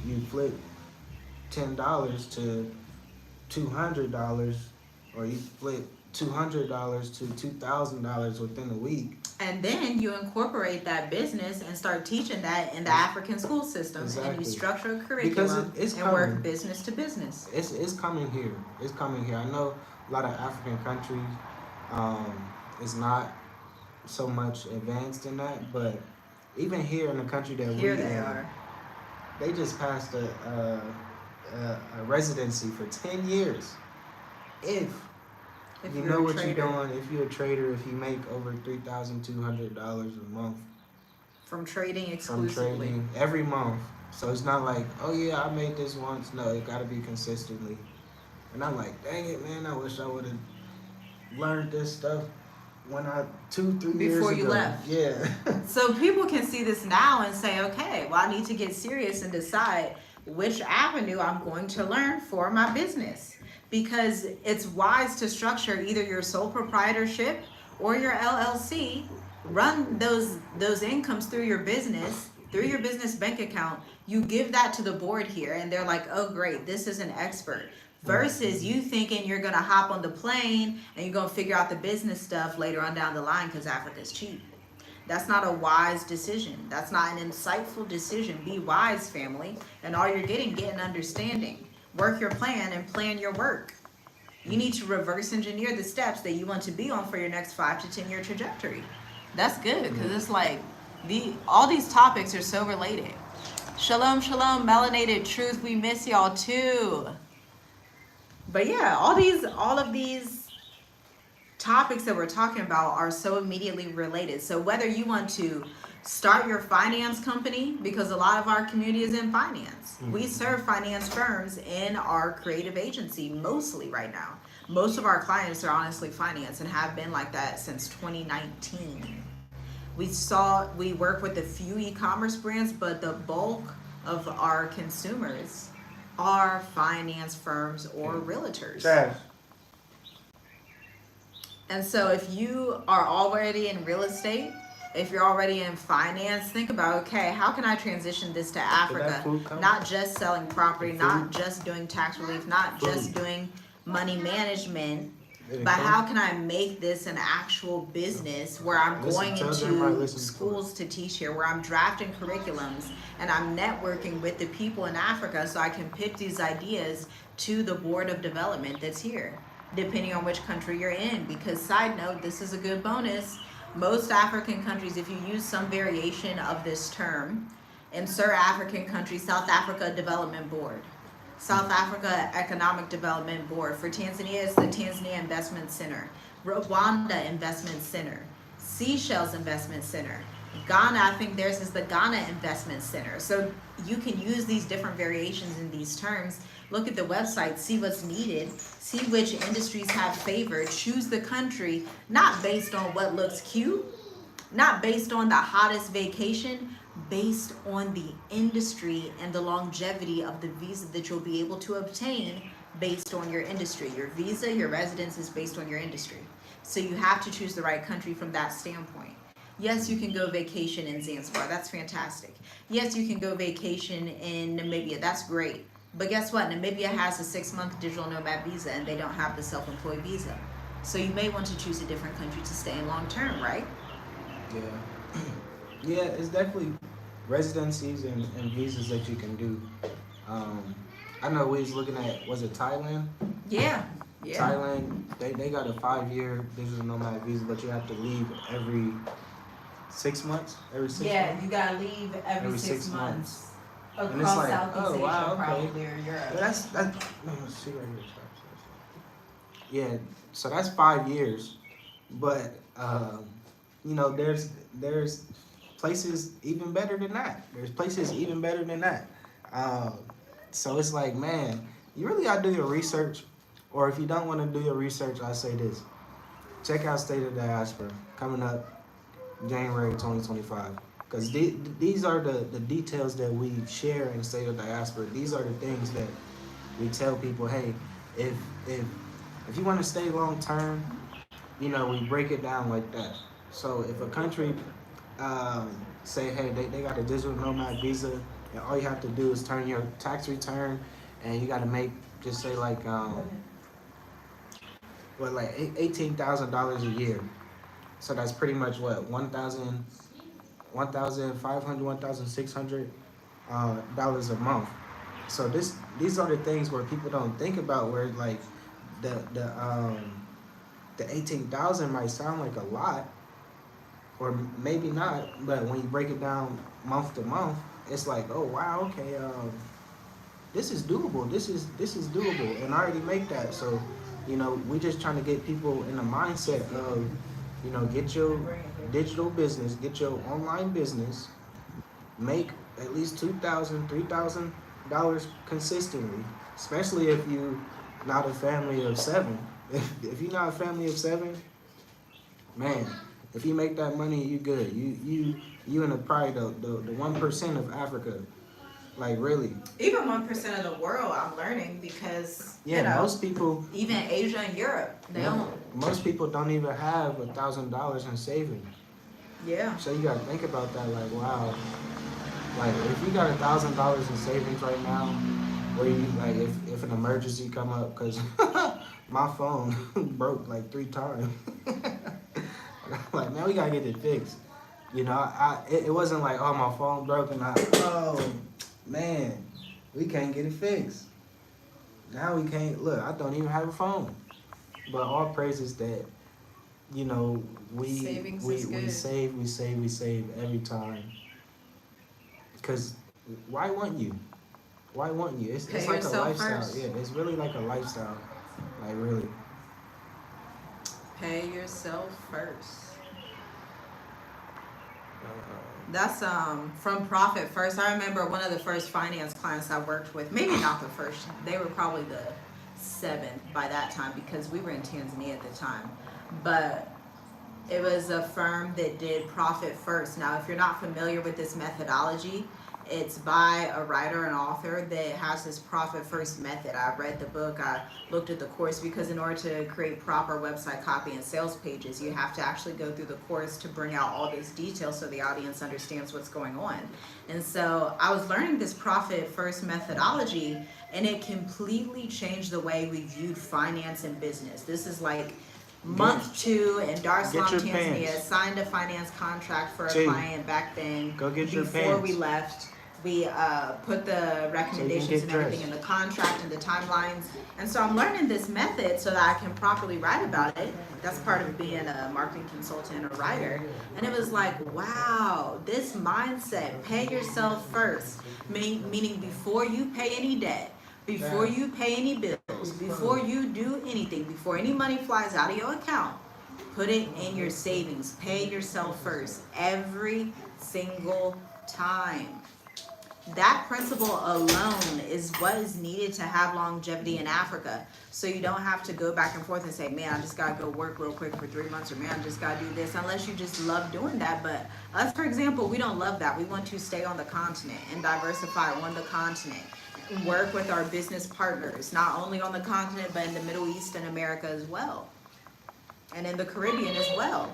you flip $10 to $200, or you flip $200 to $2,000 within a week. And then you incorporate that business and start teaching that in the African school system, and you Exactly. structure a Because curriculum it's and work coming. business to business. It's coming here. It's coming here. I know a lot of African countries um, is not so much advanced in that, but even here in the country that Here we they in, are. they just passed a residency for 10 years. If If you you're know a what you're trader, doing, if you're a trader, if you make over $3,200 a month from trading from exclusively. trading every month, so it's not like, oh yeah, I made this once. No, it got to be consistently. And I'm like, dang it, man, I wish I would have learned this stuff when I 2-3 years Before ago. you left. Yeah. So people can see this now and say, okay, well, I need to get serious and decide which avenue I'm going to learn for my business. Because it's wise to structure either your sole proprietorship or your LLC, run those incomes through your business bank account. You give that to the board here, and they're like, oh, great, this is an expert. Versus you thinking you're gonna hop on the plane and you're gonna figure out the business stuff later on down the line because Africa's cheap. That's not a wise decision. That's not an insightful decision. Be wise, family. And all you're getting, get an understanding. Work your plan and plan your work. You need to reverse engineer the steps that you want to be on for your next 5 to 10 year trajectory. That's good, because it's like all these topics are so related. Shalom, shalom, melanated truth. We miss y'all too. But yeah, all of these topics that we're talking about are so immediately related. So whether you want to start your finance company, because a lot of our community is in finance. We serve finance firms in our creative agency mostly right now. Most of our clients are honestly finance and have been like that since 2019. We work with a few e-commerce brands, but the bulk of our consumers are finance firms or realtors. Trash. And so if you are already in real estate, if you're already in finance, think about, okay, how can I transition this to Africa? Not just selling property, not just doing tax relief, not just doing money management, but how can I make this an actual business where I'm going into schools to teach here, where I'm drafting curriculums and I'm networking with the people in Africa so I can pitch these ideas to the board of development that's here, depending on which country you're in. Because side note, this is a good bonus. Most African countries, if you use some variation of this term, in certain African countries, South Africa Development Board, South Africa Economic Development Board. For Tanzania, it's the Tanzania Investment Center, Rwanda Investment Center, Seychelles Investment Center. Ghana, I think theirs is the Ghana Investment Center. So you can use these different variations in these terms. Look at the website, see what's needed, see which industries have favor, choose the country, not based on what looks cute, not based on the hottest vacation, based on the industry and the longevity of the visa that you'll be able to obtain based on your industry. Your visa, your residence is based on your industry. So you have to choose the right country from that standpoint. Yes, you can go vacation in Zanzibar. That's fantastic. Yes, you can go vacation in Namibia. That's great. But guess what? Namibia has a 6-month digital nomad visa and they don't have the self-employed visa. So you may want to choose a different country to stay in long term, right? Yeah. Yeah, it's definitely residencies and visas that you can do. I know we was looking at, was it Thailand? Yeah. Thailand, they got a 5-year digital nomad visa, but you have to leave every 6 months? Every 6 months? Yeah, you gotta leave every 6 months. Across Southeast Asia, wow, okay. probably, or Europe. That's no, see right here. Yeah, so that's 5 years. But you know, there's places even better than that. There's places even better than that. Um, so it's like, man, you really gotta do your research. Or if you don't want to do your research, I say this: check out State of Diaspora coming up January 2025. Because these are the details that we share in State of Diaspora. These are the things that we tell people, hey, if if if you want to stay long term, you know, we break it down like that. So if a country say, hey, they got a digital nomad visa, and all you have to do is turn your tax return, and you got to make, just say like what, like $18,000 a year. So that's pretty much what, 1,500, $1,600 a month. So these are the things where people don't think about, where like the 18,000 might sound like a lot, or maybe not, but when you break it down month to month, it's like, oh wow, okay, this is doable. This is doable, and I already make that. So, you know, we just trying to get people in the mindset of, you know, get your digital business, get your online business, make at least $2,000, $3,000 consistently, especially if you not a family of seven. If you're not a family of seven, man, if you make that money, you good. You in the probably the 1% of Africa, like really. Even 1% of the world, I'm learning, because Yeah, most people, even Asia and Europe, they don't. most people don't even have $1,000 in savings. Yeah. So you gotta think about that. Like, wow, like if you got $1,000 in savings right now, where you like, if an emergency come up, cause my phone broke like 3 times. Like, man, we gotta get it fixed. You know, it wasn't like, oh, my phone broke, and oh man, we can't get it fixed. Now we can't, look, I don't even have a phone. But all praises that, you know, Savings is we good. save every time. Cause why wouldn't you? Why wouldn't you? It's Pay like a yourself lifestyle. first. Yeah, it's really like a lifestyle. Like really. Pay yourself first. Uh, That's from Profit First. I remember one of the first finance clients I worked with, maybe not the first, they were probably the seventh by that time, because we were in Tanzania at the time. But it was a firm that did Profit First. Now, if you're not familiar with this methodology, it's by a writer and author that has this Profit First method. I read the book, I looked at the course, because in order to create proper website copy and sales pages, you have to actually go through the course to bring out all this detail so the audience understands what's going on. And so I was learning this Profit First methodology, and it completely changed the way we viewed finance and business. This is like month 2 in Dar es Salaam, Tanzania. Pants. Signed a finance contract for a Gee, client back then. go get your Before pants. we left, we put the recommendations get and everything dressed. in the contract and the timelines. And so I'm learning this method so that I can properly write about it. That's part of being a marketing consultant or writer. And it was like, wow, this mindset, pay yourself first, meaning before you pay any debt, before you pay any bills, before you do anything, before any money flies out of your account, put it in your savings. Pay yourself first every single time. That principle alone is what is needed to have longevity in Africa. So you don't have to go back and forth and say, man, I just gotta go work real quick for 3 months, or man, I just gotta do this, unless you just love doing that. But us, for example, we don't love that. We want to stay on the continent and diversify on the continent. Work with our business partners, not only on the continent, but in the Middle East and America as well, and in the Caribbean as well.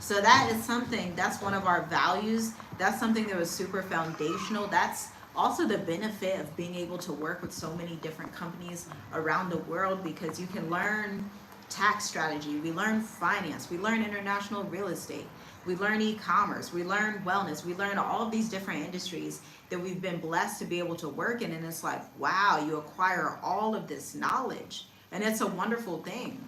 So that is something, that's one of our values. That's something that was super foundational. That's also the benefit of being able to work with so many different companies around the world, because you can learn tax strategy, we learn finance, we learn international real estate, we learn e-commerce, we learn wellness, we learn all of these different industries that we've been blessed to be able to work in. And it's like, wow, you acquire all of this knowledge, and it's a wonderful thing.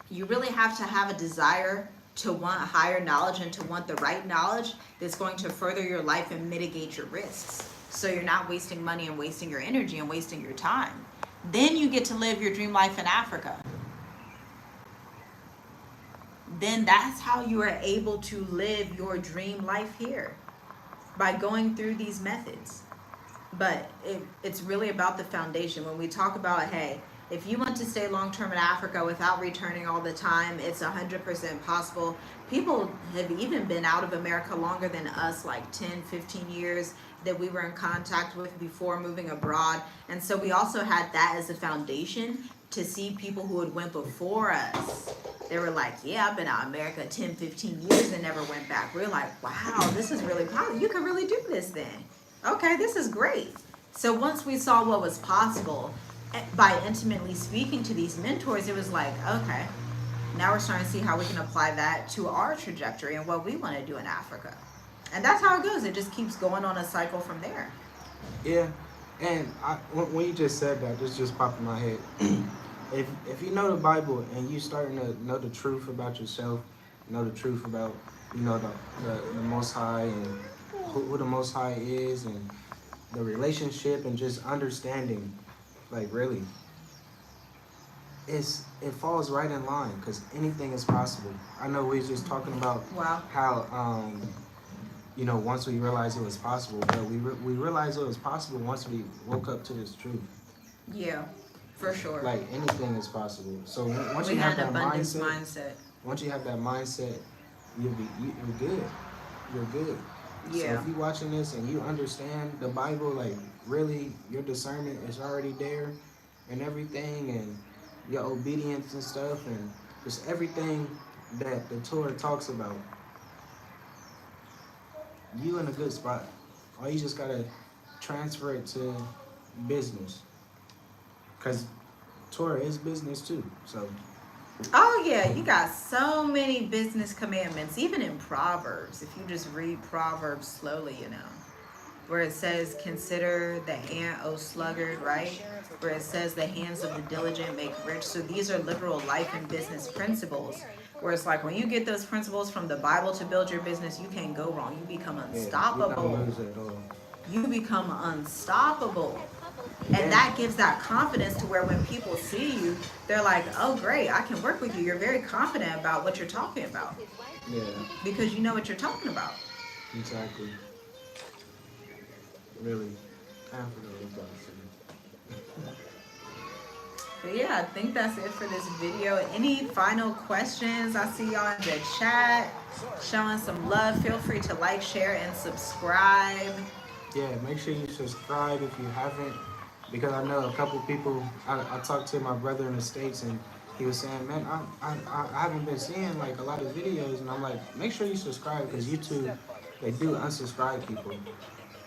You really have to have a desire to want higher knowledge and to want the right knowledge that's going to further your life and mitigate your risks, so you're not wasting money and wasting your energy and wasting your time. Then you get to live your dream life in Africa. then that's how you are able to live your dream life here, by going through these methods. But it's really about the foundation. When we talk about, hey, if you want to stay long term in Africa without returning all the time, it's 100% possible. People have even been out of America longer than us, like 10, 15 years that we were in contact with before moving abroad. And so we also had that as a foundation to see people who had went before us. They were like, yeah, I've been out of America 10, 15 years and never went back. We're like, wow, this is really possible. You can really do this then. Okay, this is great. So once we saw what was possible by intimately speaking to these mentors, it was like, okay, now we're starting to see how we can apply that to our trajectory and what we want to do in Africa. And that's how it goes. It just keeps going on a cycle from there. Yeah, and when you just said that, this just popped in my head. If you know the Bible and you starting to know the truth about yourself, know the truth about the Most High and who the Most High is and the relationship and just understanding, like really, it falls right in line because anything is possible. I know we was just talking about how once we realized it was possible, but we realized it was possible once we woke up to this truth. Yeah, for sure. Like anything is possible. So once we you have that mindset, once you have that mindset, you're good. You're good. Yeah. So if you're watching this and you understand the Bible, like really, your discernment is already there, and everything, and your obedience and stuff, and just everything that the Torah talks about, you in a good spot. All you just gotta transfer it to business, cause Torah is business too. So. Oh yeah, you got so many business commandments, even in Proverbs. If you just read Proverbs slowly, where it says, "Consider the ant, O sluggard," right? Where it says, "The hands of the diligent make rich." So these are literal life and business principles. Where it's like when you get those principles from the Bible to build your business, you can't go wrong. You become unstoppable. You become unstoppable. And that gives that confidence to where when people see you, they're like, oh, great, I can work with you. You're very confident about what you're talking about. Yeah. Because you know what you're talking about. Exactly. Really. But yeah, I think that's it for this video. Any final questions? I see y'all in the chat showing some love. Feel free to like, share, and subscribe. Yeah, make sure you subscribe if you haven't. Because I know a couple people, I talked to my brother in the States and he was saying, man, I haven't been seeing like a lot of videos, and I'm like, make sure you subscribe because YouTube, they do unsubscribe people.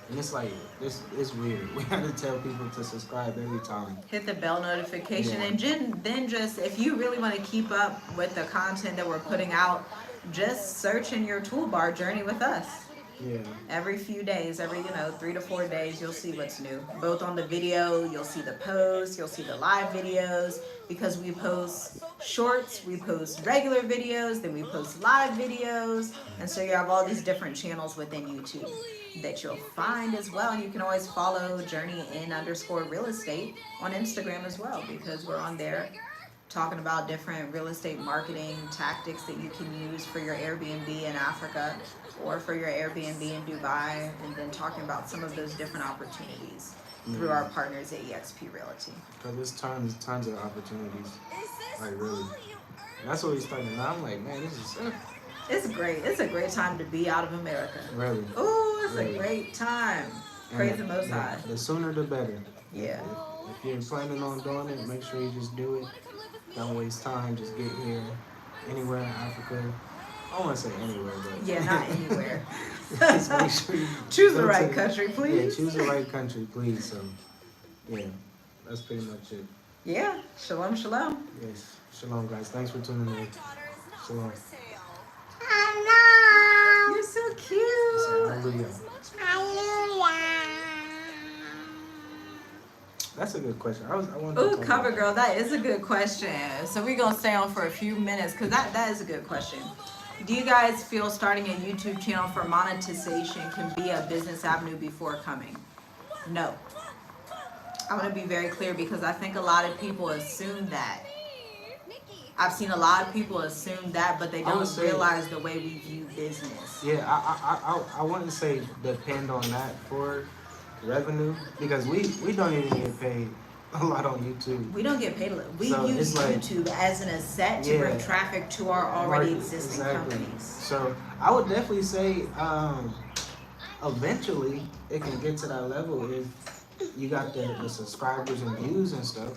And it's like, it's weird. We have to tell people to subscribe every time. Hit the bell notification, and then just, if you really want to keep up with the content that we're putting out, just search in your toolbar, Journey with Us. Yeah. Every few days, every 3 to 4 days, you'll see what's new. Both on the video, you'll see the posts, you'll see the live videos, because we post shorts, we post regular videos, then we post live videos, and so you have all these different channels within YouTube that you'll find as well. And you can always follow Journey_in_real estate on Instagram as well, because we're on there talking about different real estate marketing tactics that you can use for your Airbnb in Africa or for your Airbnb in Dubai, and then talking about some of those different opportunities through our partners at eXp Realty. Because there's tons of opportunities, like really. And that's what we started now. I'm like, man, this is It's great. It's a great time to be out of America. Really. Ooh, it's a great time. Praise the Most High. The sooner the better. Yeah. If you're planning on doing it, make sure you just do it. Don't waste time. Just get here. Anywhere in Africa. I want to say anywhere, but yeah, not anywhere. Just make sure you choose the right country, please. Yeah, choose the right country, please. So, yeah, that's pretty much it. Yeah. Shalom, shalom. Yes. Shalom, guys. Thanks for tuning in. Shalom. You're so cute. Hallelujah. That's a good question. Ooh, cover girl, that is a good question. So we're gonna stay on for a few minutes because that is a good question. Do you guys feel starting a YouTube channel for monetization can be a business avenue before coming? No. I'm gonna be very clear because I think a lot of people assume that. I've seen a lot of people assume that, but they I would don't say- realize the way we view business. Yeah, I wouldn't say depend on that for revenue because we don't even get paid a lot on YouTube. We don't get paid a lot. We So use it's like- YouTube as an asset to Yeah. bring traffic to our already Market, existing exactly. companies. So I would definitely say eventually it can get to that level if you got the subscribers and views and stuff.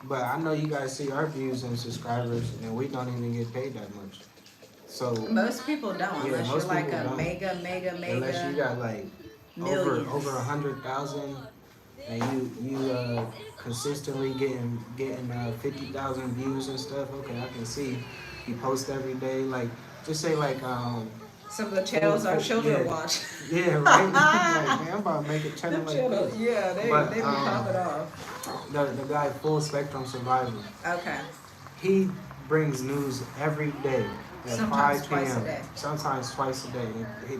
But I know you guys see our views and subscribers and we don't even get paid that much. So Most people don't, Yeah, unless you're most like people a don't. mega unless you got like millions. over 100,000 and you consistently getting 50,000 views and stuff, okay, I can see you post every day. Like just say like Some of the channels our children yeah. watch. Yeah, right. Like, man, I'm about to make a channel like this. Yeah, But, they be popping off. The guy Full Spectrum Survival, Okay. he brings news every day at Sometimes 5 twice a p.m. day. Sometimes twice a day.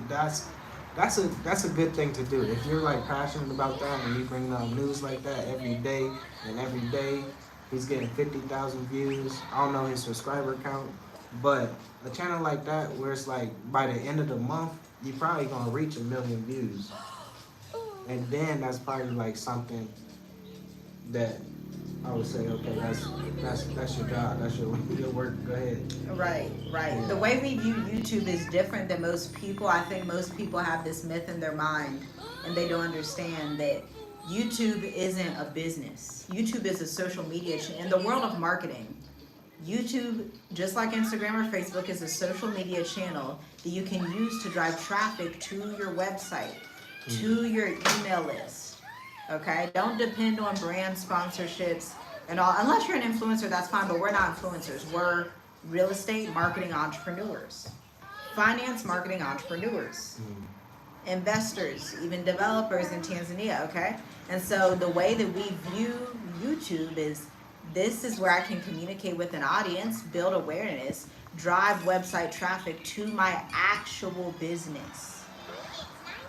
That's a good thing to do. If you're like passionate about that and you bring out news like that every day and every day, he's getting 50,000 views. I don't know his subscriber count, but a channel like that where it's like by the end of the month, you're probably gonna reach 1 million views. And then that's probably like something that I would say, okay, that's your job, that's your work. Go ahead. Right. Yeah. The way we view YouTube is different than most people. I think most people have this myth in their mind and they don't understand that YouTube isn't a business. YouTube is a social media channel. In the world of marketing, YouTube, just like Instagram or Facebook, is a social media channel that you can use to drive traffic to your website, to your email list. Okay? Don't depend on brand sponsorships and all. Unless you're an influencer, that's fine, but we're not influencers. We're real estate marketing entrepreneurs, finance marketing entrepreneurs, investors, even developers in Tanzania, okay? And so the way that we view YouTube is this is where I can communicate with an audience, build awareness, drive website traffic to my actual business.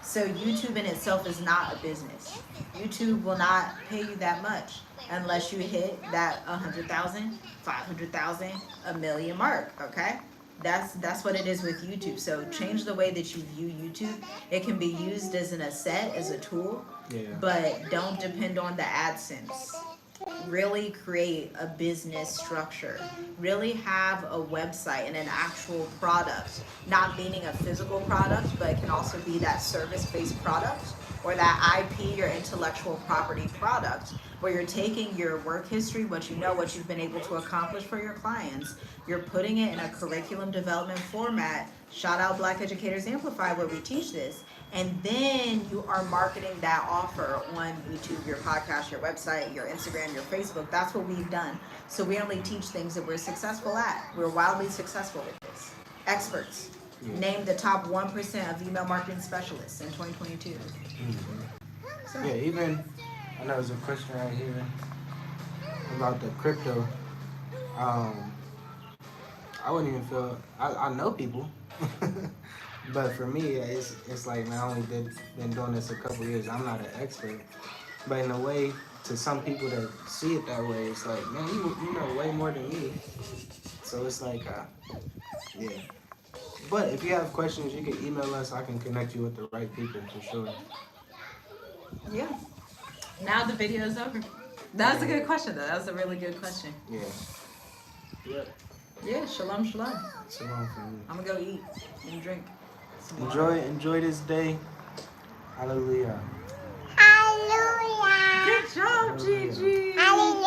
So YouTube in itself is not a business. YouTube will not pay you that much unless you hit that 100,000, 500,000, a million mark, okay? That's what it is with YouTube. So change the way that you view YouTube. It can be used as an asset, as a tool, Yeah. but don't depend on the AdSense. Really create a business structure. Really have a website and an actual product. Not meaning a physical product, but it can also be that service-based product or that IP or intellectual property product where you're taking your work history, what you know, what you've been able to accomplish for your clients, you're putting it in a curriculum development format. Shout out Black Educators Amplified where we teach this. And then you are marketing that offer on YouTube, your podcast, your website, your Instagram, your Facebook. That's what we've done. So we only teach things that we're successful at. We're wildly successful with this. Experts. Yeah. Named the top 1% of email marketing specialists in 2022. So, Yeah, even I know there's a question right here about the crypto. I wouldn't even feel I know people, but for me it's like man, I only been doing this a couple years. I'm not an expert, but in a way, to some people that see it that way, it's like man, you know way more than me. So it's like yeah. But if you have questions, you can email us. I can connect you with the right people for sure. yeah. Now the video is over. That was a good question, though. That was a really good question. Yeah. Yep. Yeah, shalom, shalom. So long for me. I'm gonna go eat and drink. some water. Enjoy this day. Hallelujah. Good job, Hallelujah. Gigi. Hallelujah.